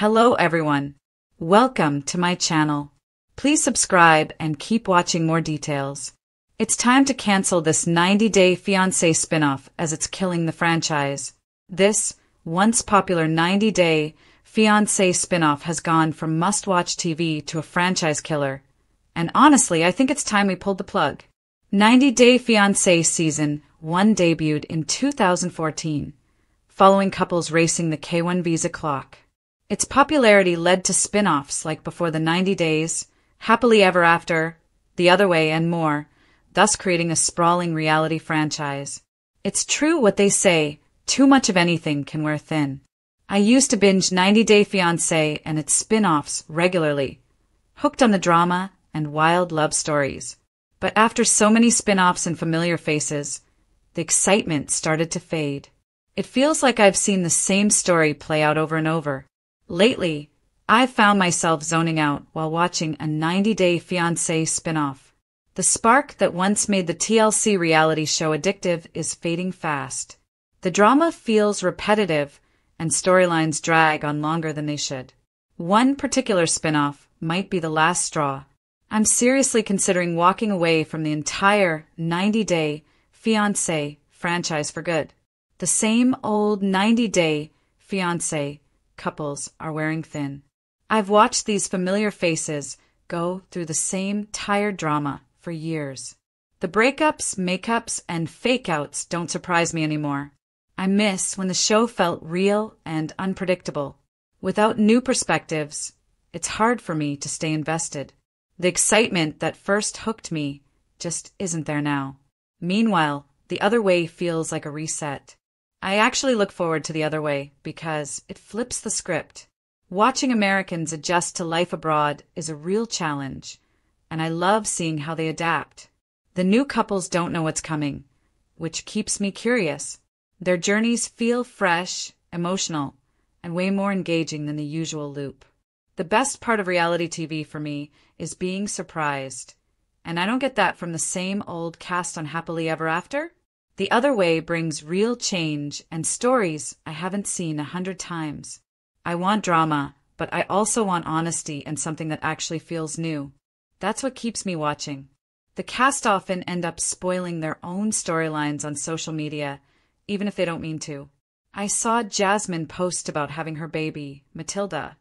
Hello everyone. Welcome to my channel. Please subscribe and keep watching more details. It's time to cancel this 90 Day Fiancé spin-off as it's killing the franchise. This once popular 90 Day Fiancé spin-off has gone from must-watch TV to a franchise killer. And honestly, I think it's time we pulled the plug. 90 Day Fiancé Season 1 debuted in 2014, following couples racing the K-1 visa clock. Its popularity led to spin-offs like Before the 90 Days, Happily Ever After, The Other Way, and more, thus creating a sprawling reality franchise. It's true what they say, too much of anything can wear thin. I used to binge 90 Day Fiancé and its spin-offs regularly, hooked on the drama and wild love stories. But after so many spin-offs and familiar faces, the excitement started to fade. It feels like I've seen the same story play out over and over. Lately, I've found myself zoning out while watching a 90 Day Fiancé spin-off. The spark that once made the TLC reality show addictive is fading fast. The drama feels repetitive, and storylines drag on longer than they should. One particular spin-off might be the last straw. I'm seriously considering walking away from the entire 90 Day Fiancé franchise for good. The same old 90 Day Fiancé couples are wearing thin. I've watched these familiar faces go through the same tired drama for years. The breakups, makeups, and fake-outs don't surprise me anymore. I miss when the show felt real and unpredictable. Without new perspectives, it's hard for me to stay invested. The excitement that first hooked me just isn't there now. Meanwhile, The Other Way feels like a reset. I actually look forward to The Other Way because it flips the script. Watching Americans adjust to life abroad is a real challenge, and I love seeing how they adapt. The new couples don't know what's coming, which keeps me curious. Their journeys feel fresh, emotional, and way more engaging than the usual loop. The best part of reality TV for me is being surprised, and I don't get that from the same old cast on Happily Ever After. The Other Way brings real change and stories I haven't seen 100 times. I want drama, but I also want honesty and something that actually feels new. That's what keeps me watching. The cast often end up spoiling their own storylines on social media, even if they don't mean to. I saw Jasmine post about having her baby, Matilda,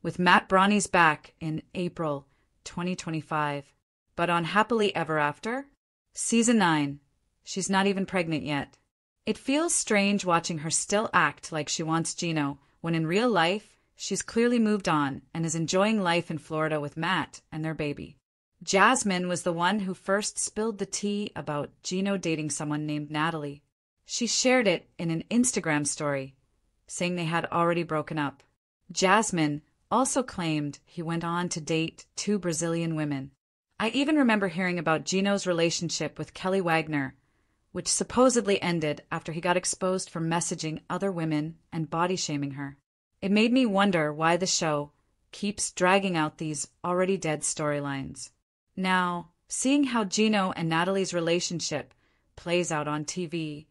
with Matt Bronnie's back in April 2025. But on Happily Ever After, Season 9, she's not even pregnant yet. It feels strange watching her still act like she wants Gino, when in real life, she's clearly moved on and is enjoying life in Florida with Matt and their baby. Jasmine was the one who first spilled the tea about Gino dating someone named Natalie. She shared it in an Instagram story, saying they had already broken up. Jasmine also claimed he went on to date 2 Brazilian women. I even remember hearing about Gino's relationship with Kelly Wagner, which supposedly ended after he got exposed for messaging other women and body-shaming her. It made me wonder why the show keeps dragging out these already dead storylines. Now, seeing how Gino and Natalie's relationship plays out on TV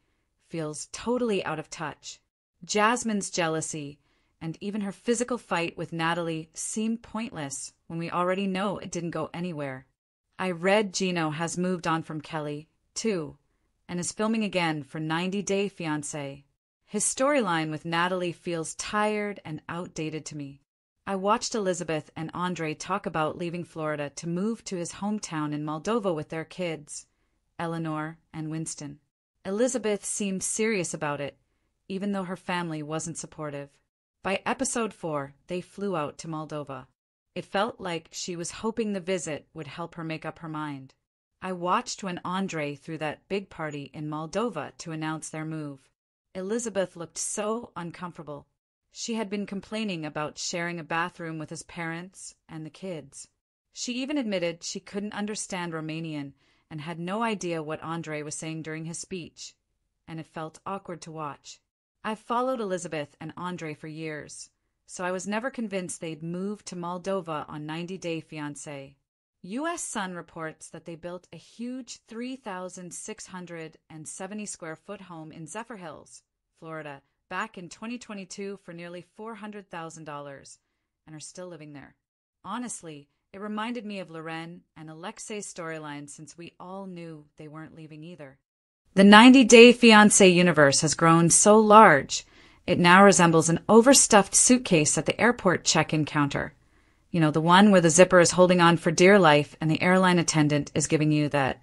feels totally out of touch. Jasmine's jealousy and even her physical fight with Natalie seem pointless when we already know it didn't go anywhere. I read Gino has moved on from Kelly, too, and is filming again for 90 Day Fiancé. His storyline with Natalie feels tired and outdated to me. I watched Elizabeth and Andre talk about leaving Florida to move to his hometown in Moldova with their kids, Eleanor and Winston. Elizabeth seemed serious about it, even though her family wasn't supportive. By episode 4, they flew out to Moldova. It felt like she was hoping the visit would help her make up her mind. I watched when Andre threw that big party in Moldova to announce their move. Elizabeth looked so uncomfortable. She had been complaining about sharing a bathroom with his parents and the kids. She even admitted she couldn't understand Romanian and had no idea what Andre was saying during his speech, and it felt awkward to watch. I've followed Elizabeth and Andre for years, so I was never convinced they'd move to Moldova on 90 Day Fiancé. U.S. Sun reports that they built a huge 3,670 square foot home in Zephyr Hills, Florida, back in 2022 for nearly $400,000, and are still living there. Honestly, it reminded me of Loren and Alexei's storyline since we all knew they weren't leaving either. The 90 Day Fiancé universe has grown so large, it now resembles an overstuffed suitcase at the airport check-in counter. You know, the one where the zipper is holding on for dear life and the airline attendant is giving you that,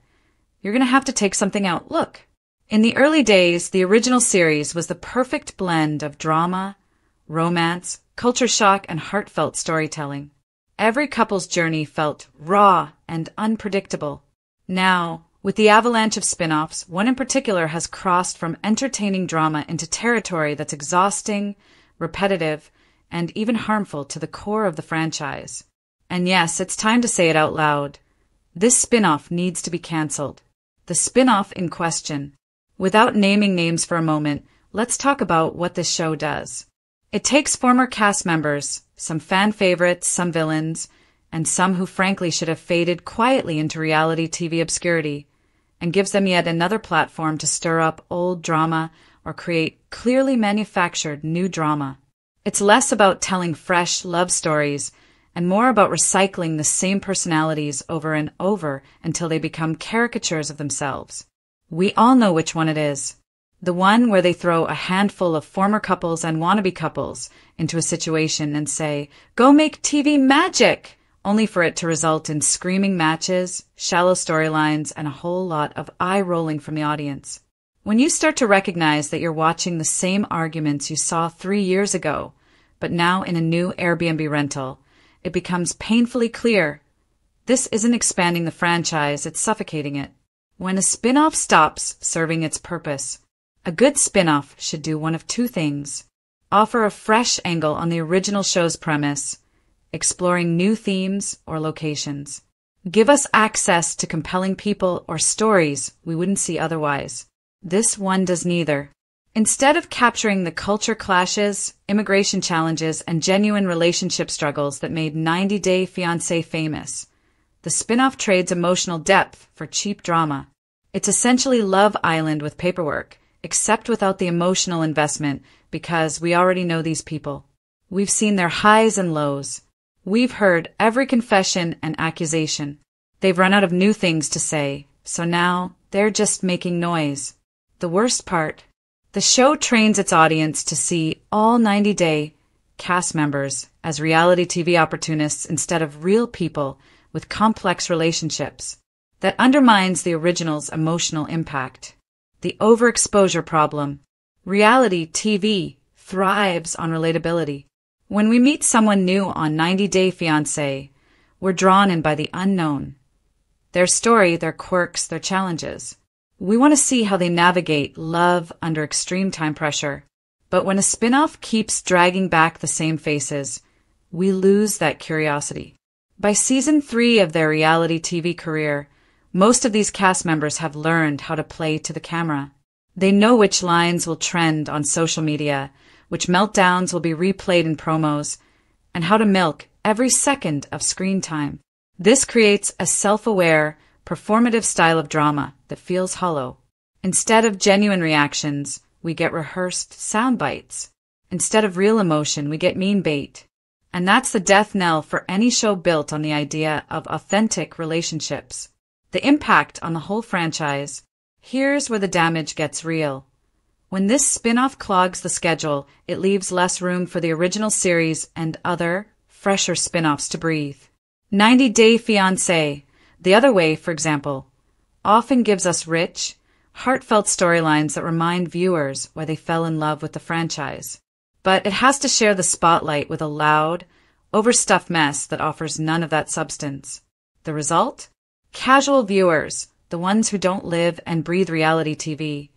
"You're going to have to take something out, look." In the early days, the original series was the perfect blend of drama, romance, culture shock, and heartfelt storytelling. Every couple's journey felt raw and unpredictable. Now, with the avalanche of spin-offs, one in particular has crossed from entertaining drama into territory that's exhausting, repetitive, and even harmful to the core of the franchise. And yes, it's time to say it out loud. This spin-off needs to be cancelled. The spin-off in question. Without naming names for a moment, let's talk about what this show does. It takes former cast members, some fan favorites, some villains, and some who frankly should have faded quietly into reality TV obscurity, and gives them yet another platform to stir up old drama or create clearly manufactured new drama. It's less about telling fresh love stories and more about recycling the same personalities over and over until they become caricatures of themselves. We all know which one it is. The one where they throw a handful of former couples and wannabe couples into a situation and say, "Go make TV magic!" only for it to result in screaming matches, shallow storylines, and a whole lot of eye-rolling from the audience. When you start to recognize that you're watching the same arguments you saw 3 years ago, but now in a new Airbnb rental, it becomes painfully clear. This isn't expanding the franchise, it's suffocating it. When a spin-off stops serving its purpose, a good spin-off should do one of two things: offer a fresh angle on the original show's premise, exploring new themes or locations. Give us access to compelling people or stories we wouldn't see otherwise. This one does neither. Instead of capturing the culture clashes, immigration challenges, and genuine relationship struggles that made 90 Day Fiancé famous, the spin-off trades emotional depth for cheap drama. It's essentially Love Island with paperwork, except without the emotional investment because we already know these people. We've seen their highs and lows. We've heard every confession and accusation. They've run out of new things to say, so now they're just making noise. The worst part, the show trains its audience to see all 90 Day cast members as reality TV opportunists instead of real people with complex relationships. That undermines the original's emotional impact. The overexposure problem. Reality TV thrives on relatability. When we meet someone new on 90 Day Fiancé, we're drawn in by the unknown. Their story, their quirks, their challenges. We want to see how they navigate love under extreme time pressure. But when a spin-off keeps dragging back the same faces, we lose that curiosity. By season 3 of their reality TV career, most of these cast members have learned how to play to the camera. They know which lines will trend on social media, which meltdowns will be replayed in promos, and how to milk every second of screen time. This creates a self-aware, performative style of drama that feels hollow. Instead of genuine reactions, we get rehearsed sound bites. Instead of real emotion, we get meme bait. And that's the death knell for any show built on the idea of authentic relationships. The impact on the whole franchise. Here's where the damage gets real. When this spin-off clogs the schedule, it leaves less room for the original series and other, fresher spin-offs to breathe. 90 Day Fiancé, The Other Way, for example, often gives us rich, heartfelt storylines that remind viewers why they fell in love with the franchise. But it has to share the spotlight with a loud, overstuffed mess that offers none of that substance. The result? Casual viewers, the ones who don't live and breathe reality TV,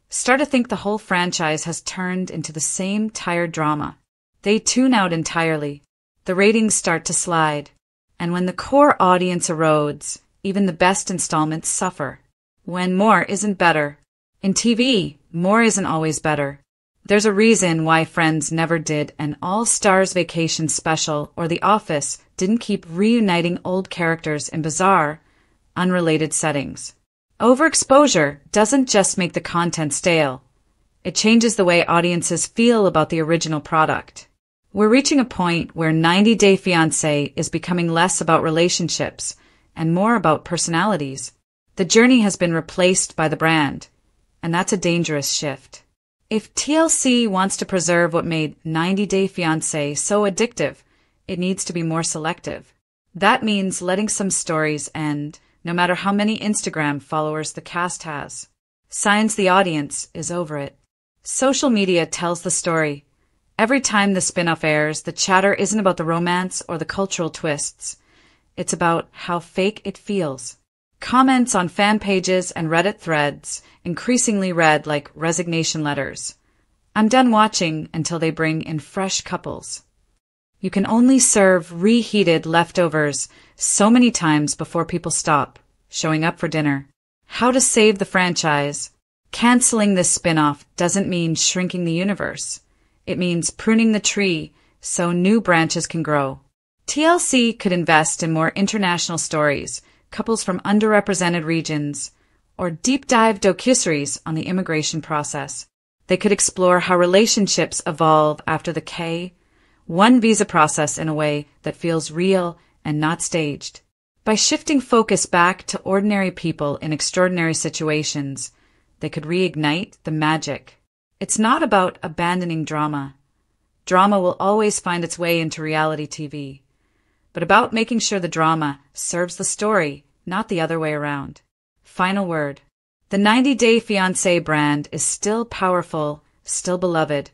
start to think the whole franchise has turned into the same tired drama. They tune out entirely. The ratings start to slide. And when the core audience erodes, even the best installments suffer. When more isn't better. In TV, more isn't always better. There's a reason why Friends never did an All-Stars Vacation special or The Office didn't keep reuniting old characters in bizarre, unrelated settings. Overexposure doesn't just make the content stale. It changes the way audiences feel about the original product. We're reaching a point where 90 Day Fiancé is becoming less about relationships and more about personalities. The journey has been replaced by the brand, and that's a dangerous shift. If TLC wants to preserve what made 90 Day Fiancé so addictive, it needs to be more selective. That means letting some stories end, no matter how many Instagram followers the cast has. Signs the audience is over it. Social media tells the story. Every time the spin-off airs, the chatter isn't about the romance or the cultural twists. It's about how fake it feels. Comments on fan pages and Reddit threads increasingly read like resignation letters. I'm done watching until they bring in fresh couples. You can only serve reheated leftovers so many times before people stop showing up for dinner. How to save the franchise. Canceling this spin-off doesn't mean shrinking the universe. It means pruning the tree so new branches can grow. TLC could invest in more international stories, couples from underrepresented regions, or deep-dive docuseries on the immigration process. They could explore how relationships evolve after the K-1 visa process in a way that feels real and not staged. By shifting focus back to ordinary people in extraordinary situations, they could reignite the magic. It's not about abandoning drama. Drama will always find its way into reality TV, but about making sure the drama serves the story, not the other way around. Final word. The 90 Day Fiancé brand is still powerful, still beloved,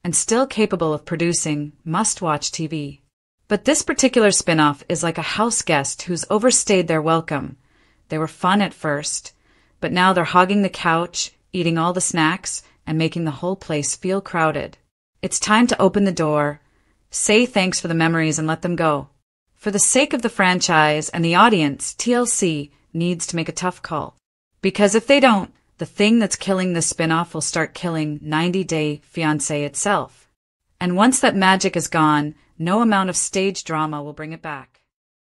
and still capable of producing must-watch TV. But this particular spin-off is like a house guest who's overstayed their welcome. They were fun at first, but now they're hogging the couch, eating all the snacks, and making the whole place feel crowded. It's time to open the door, say thanks for the memories and let them go. For the sake of the franchise and the audience, TLC needs to make a tough call. Because if they don't, the thing that's killing this spin-off will start killing 90 Day Fiancé itself. And once that magic is gone, no amount of stage drama will bring it back.